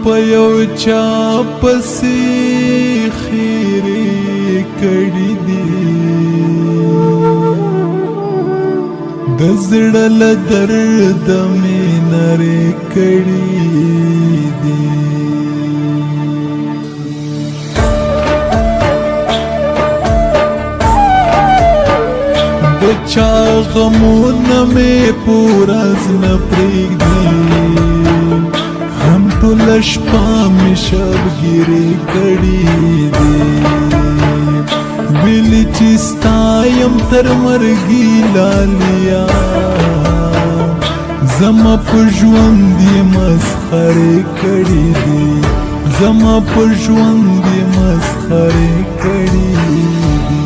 په یو چا پسې خیرې کړي دي د زړه له درده مې نرې کړي دي د چا غمونه مې په ورځ نه پرېږدي هم ټوله شپه مې شبګیرې کړي دي ویلې چې ستا یم تر مرګي لالیا زما په ژوند یې مسخرې کړي دي زما په ژوند یې مسخرې کړي دي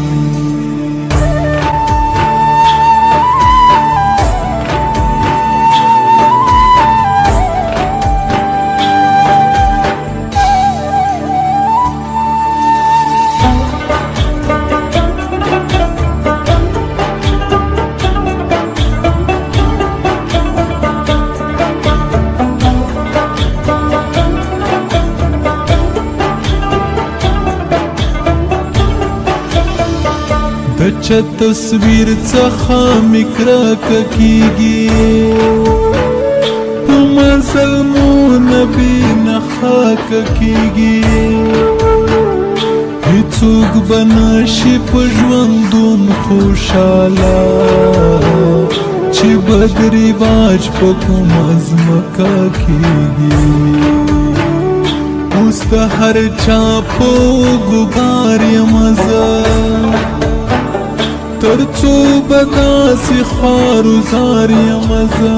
چا تصویر څخه مې کرکه کېږي په مزل مو نبي نه خاکه کېږي هېڅوک به نشي په ژوندون خوشحاله چې بد رواج په کومه ځمکه کېږي اوس د هر چا په ګوګار یمه زه تر څو به داسې خوارزار یمه زه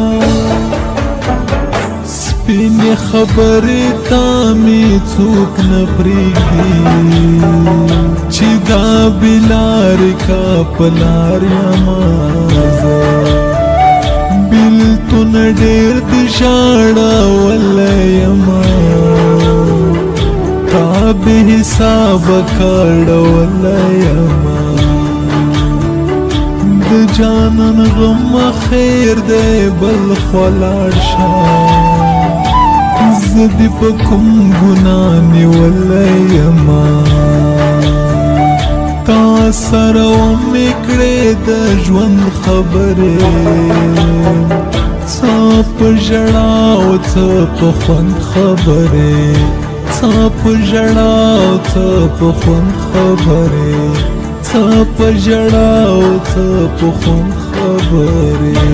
سپینې خبرې تا مې څوک نه پرېږدي چې دا بېلارې کا په لار یمه زه بېلتون ډېر د ژړولی یمه تا بې حسابه کړولی یمه د جانان غم خیر دی بل خوا لاړ شه زه دې په کوم ګناه نیولی یمه تا سره ومې کړې د ژوند خبرې څه په ژړا او څه په خوند خبرې څه په ژړا او څه په خوند خبرې څه په ژړا او څه په خوند خبرې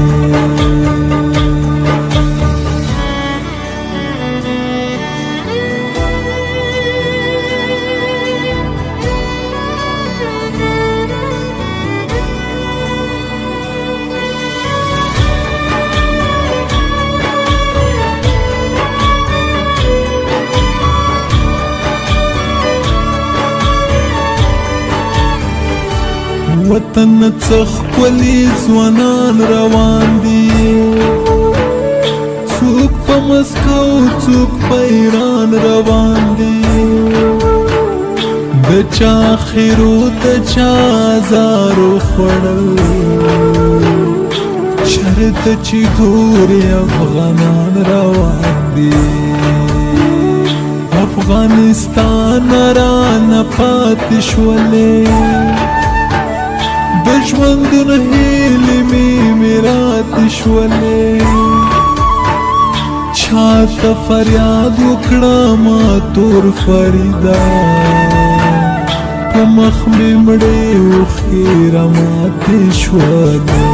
وطن څخ ښکلي ځوانان روان دي څوک په مسکو څوک په ایران روان دي د چا خیرو د چا ازارو خوړل چرته چې ګورې افغانان روان دي افغانستان رانه پاتې شولې د ژوندون هیلې مې راتې شولې چاته فریاد وکړمه تور فریدا په مخ مې مړې اوښکې راماتې شولې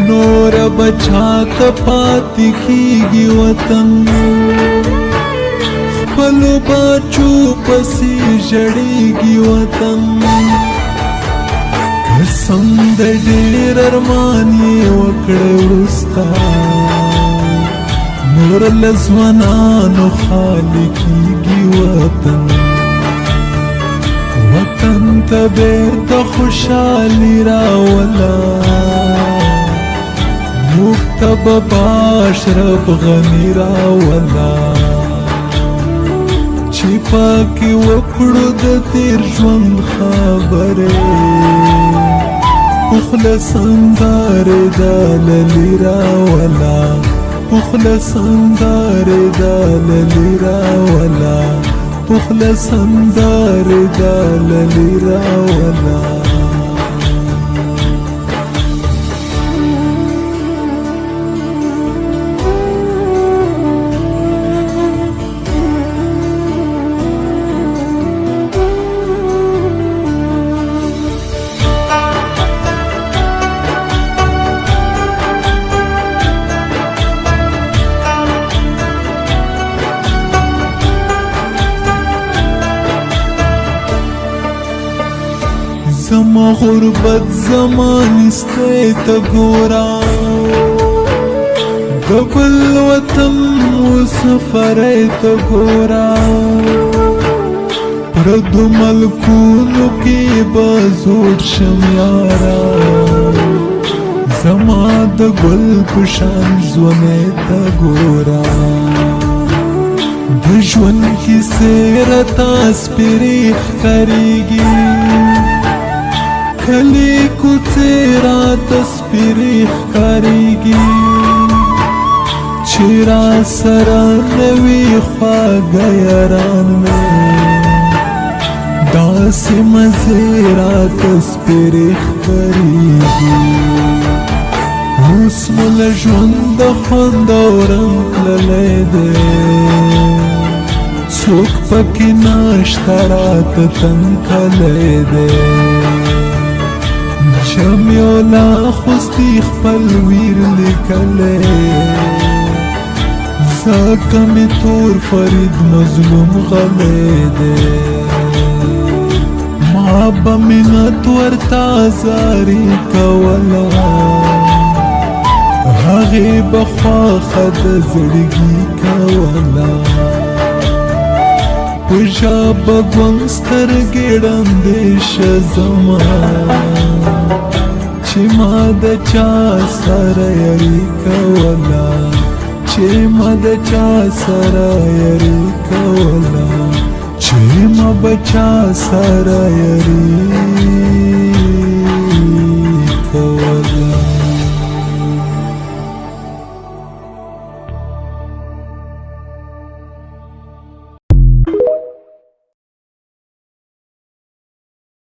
نوره به چاته پاتې کېږي وطن خپلو بچو پسې ژړېږي وطن قسم د ډېر ارمان یې وکړی وروسته نور له ځوانانو خالي کېږي وطن وطن ته بېرته خوشحالي راوله موږ ته به باشرف غني راوله چې پاکې وکړو د تېر ژوند خبرې په خوله سندارې د للي راوله پخله سندارې دا للي راوله پخله سندارې دا للي راوله زما غربت زمانستی تا گورا دبل وطن مسافری تا گورا پردو ملکونو کی بازور شم یارا زما د گل پشان زونه تا گورا د ژوند کیسې راته سپېرې ښکارېږي کلی کوڅې راته سپېرې ښکارېږي چې راسره نه وي خواږه یاران مې داسې مزې راته سپېرې ښکارېږي اوس مو له ژونده خوند او رنګ تللی دی څوک پکې نشته راته تنګ کلی دی شمیولا خوستی خپل ویر لیکلی زکه می تور فرید مظلوم غلی دی ما به منت ورته زاري کوله هغې به خواښه د زړګي کوله په ژبه ګونګ سترګې ړندې شه زما چې ما د چا سره یاري کوله چې ما د چا سره یاري کوله چې ما به چا سره یاري